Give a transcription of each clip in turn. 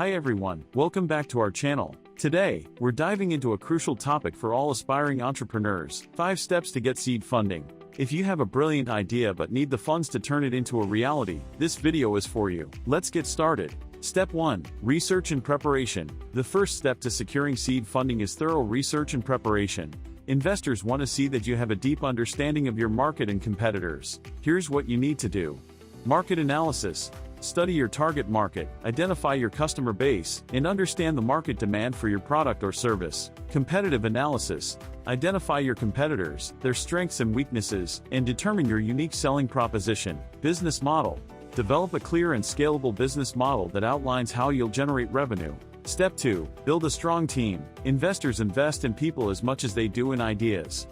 Hi everyone, welcome back to our channel. Today, we're diving into a crucial topic for all aspiring entrepreneurs, 5 steps to get seed funding. If you have a brilliant idea but need the funds to turn it into a reality, this video is for you. Let's get started. Step 1. Research and preparation. The first step to securing seed funding is thorough research and preparation. Investors want to see that you have a deep understanding of your market and competitors. Here's what you need to do. Market analysis. Study your target market, identify your customer base, and understand the market demand for your product or service. Competitive analysis. Identify your competitors, their strengths and weaknesses, and determine your unique selling proposition. Business model. Develop a clear and scalable business model that outlines how you'll generate revenue. Step 2. Build a strong team. Investors invest in people as much as they do in ideas.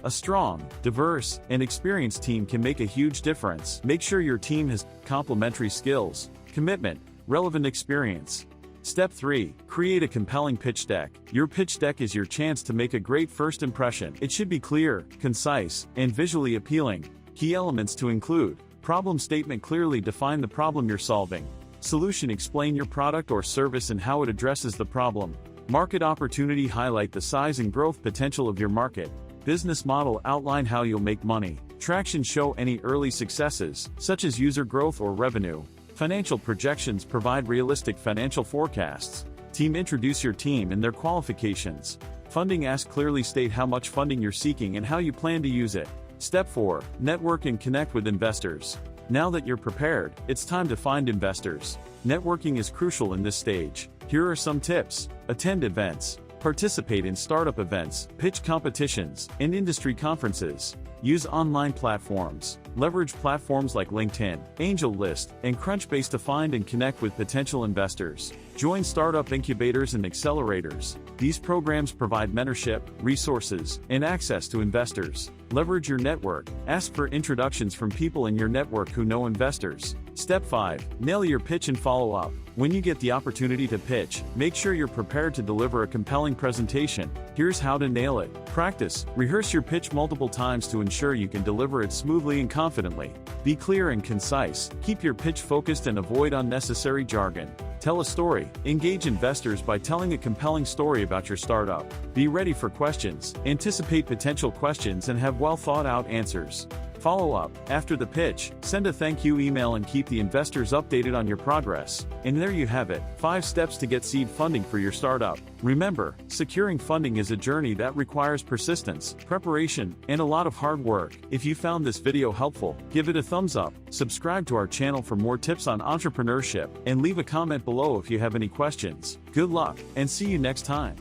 A strong, diverse, and experienced team can make a huge difference. Make sure your team has complementary skills, commitment, relevant experience. Step 3. Create a compelling pitch deck. Your pitch deck is your chance to make a great first impression. It should be clear, concise, and visually appealing. Key elements to include: problem statement, clearly define the problem you're solving. Solution, explain your product or service and how it addresses the problem. Market opportunity, highlight the size and growth potential of your market. Business model, outline how you'll make money. Traction, show any early successes, such as user growth or revenue. Financial projections, provide realistic financial forecasts. Team, introduce your team and their qualifications. Funding, ask, clearly state how much funding you're seeking and how you plan to use it. Step 4. Network and connect with investors. Now that you're prepared, it's time to find investors. Networking is crucial in this stage. Here are some tips. Attend events. Participate in startup events, pitch competitions, and industry conferences. Use online platforms. Leverage platforms like LinkedIn, AngelList, and Crunchbase to find and connect with potential investors. Join startup incubators and accelerators. These programs provide mentorship, resources, and access to investors. Leverage your network. Ask for introductions from people in your network who know investors. Step 5. Nail your pitch and follow up. When you get the opportunity to pitch, make sure you're prepared to deliver a compelling presentation. Here's how to nail it. Practice. Rehearse your pitch multiple times to ensure you can deliver it smoothly and confidently. Be clear and concise. Keep your pitch focused and avoid unnecessary jargon. Tell a story. Engage investors by telling a compelling story about your startup. Be ready for questions. Anticipate potential questions and have well thought out answers. Follow up. After the pitch, send a thank you email and keep the investors updated on your progress. And there you have it, 5 steps to get seed funding for your startup. Remember, securing funding is a journey that requires persistence, preparation, and a lot of hard work. If you found this video helpful, give it a thumbs up, subscribe to our channel for more tips on entrepreneurship, and leave a comment below if you have any questions. Good luck, and see you next time.